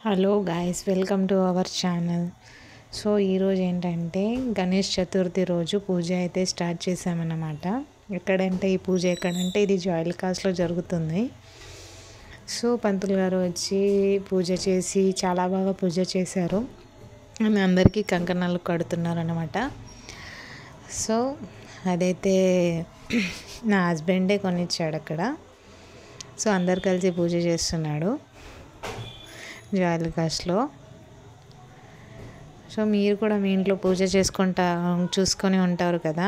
Hello guys, welcome to our channel. So ఈరోజు ఏంటంటే గణేష్ చతుర్థి రోజు పూజ అయితే స్టార్ట్ చేసామన్నమాట. ఈ పూజ ఎక్కడంటే ఇది జోయలుకాస్లో జరుగుతుంది. సో పంతులు గారు వచ్చి పూజ చేసి చాలా బాగా పూజ చేశారు. ఆమె అందరికీ కంకణాలు కడుతున్నారు అన్నమాట. సో అదైతే నా హస్బెండే కొనిచ్చాడు అక్కడ. సో అందరు కలిసి పూజ చేస్తున్నాడు జోయలుకాస్లో. సో మీరు కూడా మీ ఇంట్లో పూజ చూసుకొని ఉంటారు కదా,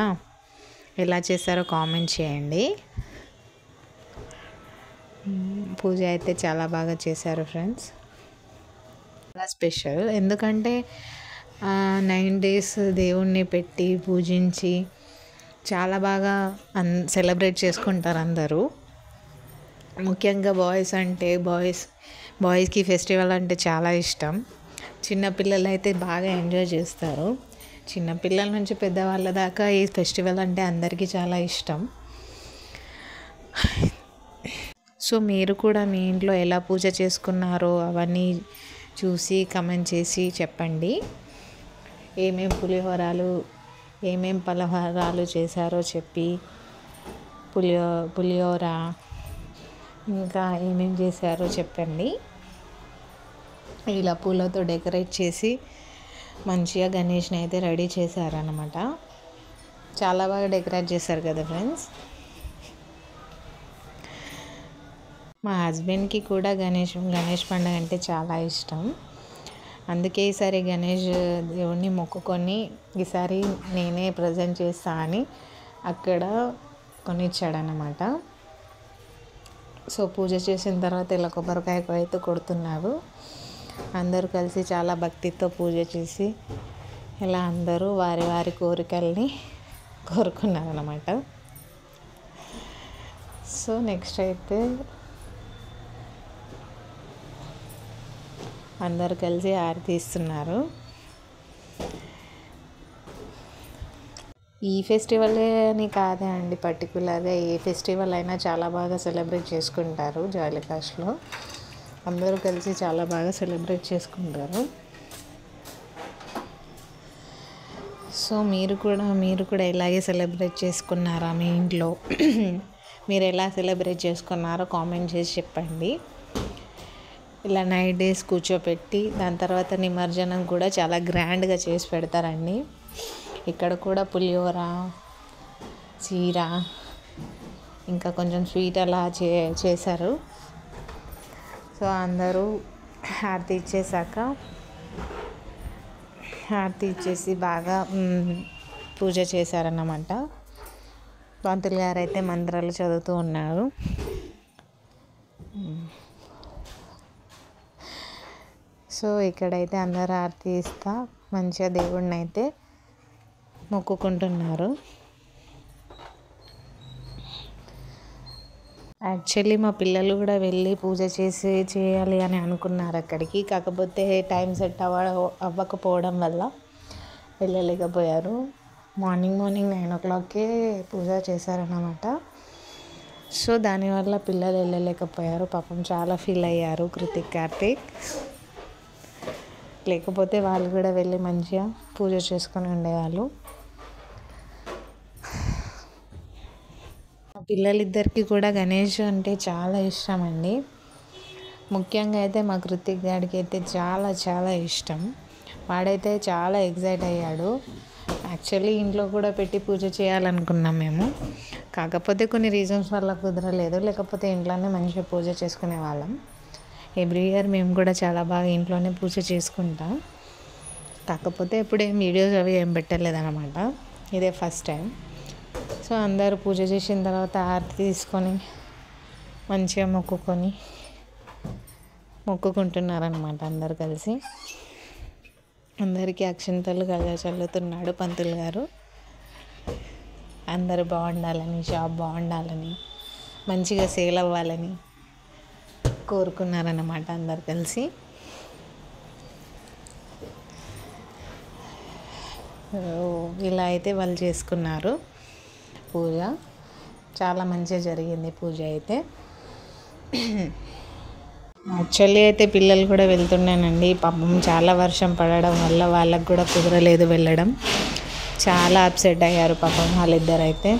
ఎలా చేస్తారో కామెంట్ చేయండి. పూజ అయితే చాలా బాగా చేశారు ఫ్రెండ్స్. చాలా స్పెషల్, ఎందుకంటే 9 days దేవుణ్ణి పెట్టి పూజించి చాలా బాగా సెలబ్రేట్ చేసుకుంటారు అందరూ. ముఖ్యంగా బాయ్స్కి ఫెస్టివల్ అంటే చాలా ఇష్టం. చిన్నపిల్లలు అయితే బాగా ఎంజాయ్ చేస్తారు. చిన్నపిల్లల నుంచి పెద్దవాళ్ళ దాకా ఈ ఫెస్టివల్ అంటే అందరికీ చాలా ఇష్టం. సో మీరు కూడా మీ ఇంట్లో ఎలా పూజ చేసుకున్నారో అవన్నీ చూసి కమెంట్ చేసి చెప్పండి. ఏమేం పలహారాలు చేశారో చెప్పి, పులిహోర ఇంకా ఏమేం చేశారో చెప్పండి. ఇలా పూలతో డెకరేట్ చేసి మంచిగా గణేష్ని అయితే రెడీ చేశారనమాట. చాలా బాగా డెకరేట్ చేశారు కదా ఫ్రెండ్స్. మా హస్బెండ్కి కూడా గణేష్ పండుగ అంటే చాలా ఇష్టం. అందుకే ఈసారి గణేష్ దేవుణ్ణి మొక్కుకొని ఈసారి నేనే ప్రజెంట్ చేస్తా అని అక్కడ కొనిచ్చాడనమాట. సో పూజ చేసిన తర్వాత ఇలా కొబ్బరికాయ అయితే కొడుతున్నారు. అందరూ కలిసి చాలా భక్తితో పూజ చేసి ఇలా అందరూ వారి వారి కోరికల్ని కోరుకున్నారన్నమాట. సో నెక్స్ట్ అయితే అందరూ కలిసి హారతి ఇస్తున్నారు. ఈ ఫెస్టివలే అని కాదే అండి, పర్టికులర్గా ఏ ఫెస్టివల్ అయినా చాలా బాగా సెలబ్రేట్ చేసుకుంటారు. జోయలుకాస్లో అందరూ కలిసి చాలా బాగా సెలబ్రేట్ చేసుకుంటారు. సో మీరు కూడా ఇలాగే సెలబ్రేట్ చేసుకున్నారా మీ ఇంట్లో? మీరు ఎలా సెలబ్రేట్ చేసుకున్నారో కామెంట్ చేసి చెప్పండి. ఇలా 9 days కూర్చోపెట్టి దాని తర్వాత నిమజ్జనం కూడా చాలా గ్రాండ్గా చేసి పెడతారండి. ఇక్కడ కూడా పులిహోర, చీర ఇంకా కొంచెం స్వీట్ అలా చేశారు. సో అందరూ హారతి ఇచ్చేసి బాగా పూజ చేశారన్నమాట. పంతులు గారు అయితే మంత్రాలు చదువుతూ ఉన్నారు. సో ఇక్కడైతే అందరూ హారతి ఇస్తా మంచిగా దేవుడిని అయితే మొక్కుకుంటున్నారు. యాక్చువల్లీ మా పిల్లలు కూడా వెళ్ళి పూజ చేయాలి అని అనుకున్నారు అక్కడికి. కాకపోతే టైం సెట్ అవ్వకపోవడం వల్ల వెళ్ళలేకపోయారు. మార్నింగ్ 9 o'clockకే పూజ చేశారన్నమాట. సో దానివల్ల పిల్లలు వెళ్ళలేకపోయారు. పాపం చాలా ఫీల్ అయ్యారు కార్తీక్. లేకపోతే వాళ్ళు కూడా వెళ్ళి మంచిగా పూజ చేసుకొని ఉండేవాళ్ళు. మా పిల్లలిద్దరికీ కూడా గణేష్ అంటే చాలా ఇష్టం అండి. ముఖ్యంగా అయితే మా కృతిక్ గాడికి అయితే చాలా చాలా ఇష్టం. వాడైతే చాలా ఎగ్జైట్ అయ్యాడు. యాక్చువల్లీ ఇంట్లో కూడా పెట్టి పూజ చేయాలనుకున్నాం మేము. కాకపోతే కొన్ని రీజన్స్ వల్ల కుదరలేదు. లేకపోతే ఇంట్లోనే మంచిగా పూజ చేసుకునే వాళ్ళం. ఎవ్రీ ఇయర్ మేము కూడా చాలా బాగా ఇంట్లోనే పూజ చేసుకుంటాం. కాకపోతే ఎప్పుడు వీడియోస్ అవి ఏం పెట్టలేదన్నమాట. ఇదే ఫస్ట్ టైం. సో అందరూ పూజ చేసిన తర్వాత హారతి తీసుకొని మంచిగా మొక్కుకుంటున్నారనమాట. అందరు కలిసి అందరికీ అక్షింతలు చల్లుతున్నాడు పంతులు గారు. అందరూ బాగుండాలని, షాప్ బాగుండాలని, మంచిగా సేల్ అవ్వాలని కోరుకున్నారన్నమాట అందరు కలిసి. ఇలా అయితే వాళ్ళు చేసుకున్నారు పూజ. చాలా మంచిగా జరిగింది పూజ అయితే. యాక్చువల్లీ అయితే పిల్లలు కూడా వెళ్తున్నానండి. పాపం చాలా వర్షం పడడం వల్ల వాళ్ళకు కూడా కుదరలేదు వెళ్ళడం. చాలా అప్సెట్ అయ్యారు పాపం వాళ్ళిద్దరు అయితే.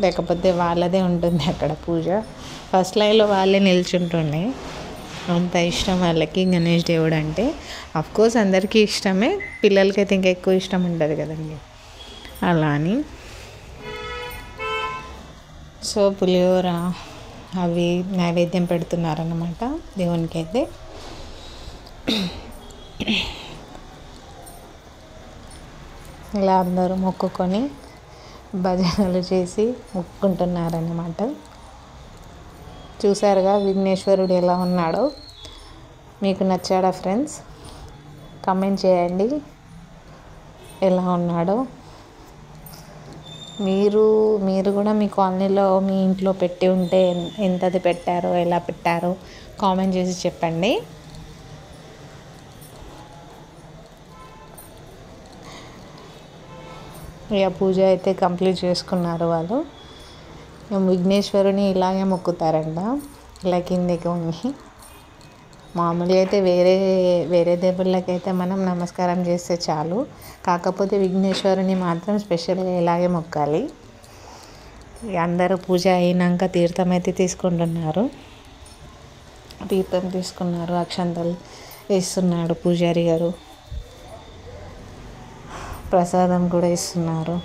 లేకపోతే వాళ్ళదే ఉంటుంది అక్కడ పూజ. ఫస్ట్ లైన్లో వాళ్ళే నిల్చుంటుండే. అంత ఇష్టం వాళ్ళకి గణేష్ దేవుడు అంటే. అఫ్కోర్స్ అందరికీ ఇష్టమే, పిల్లలకైతే ఇంకా ఎక్కువ ఇష్టం ఉంటుంది కదండి, అలా అని. సో పులిహోర అవి నైవేద్యం పెడుతున్నారన్నమాట దేవునికి అయితే. ఇలా అందరూ మొక్కుకొని భజనలు చేసి మొక్కుకుంటున్నారన్నమాట. చూసారుగా విఘ్నేశ్వరుడు ఎలా ఉన్నాడో. మీకు నచ్చాడా ఫ్రెండ్స్? కమెంట్ చేయండి ఎలా ఉన్నాడో. మీరు కూడా మీ కాలనీలో మీ ఇంట్లో పెట్టి ఉంటే ఎంతది పెట్టారో, ఎలా పెట్టారో కామెంట్ చేసి చెప్పండి. ఇక పూజ అయితే కంప్లీట్ చేసుకున్నారు వాళ్ళు. విఘ్నేశ్వరుని ఇలాగే మొక్కుతారంట, ఇలా కిందికి వంగి. మామూలుగా అయితే వేరే దేవుళ్ళకైతే మనం నమస్కారం చేస్తే చాలు, కాకపోతే విఘ్నేశ్వరుని మాత్రం స్పెషల్గా ఇలాగే మొక్కాలి. అందరూ పూజ అయినాక తీర్థం అయితే తీసుకుంటున్నారు. తీర్థం తీసుకున్నారు, అక్షంతలు వేస్తున్నాడు పూజారి గారు, ప్రసాదం కూడా ఇస్తున్నారు.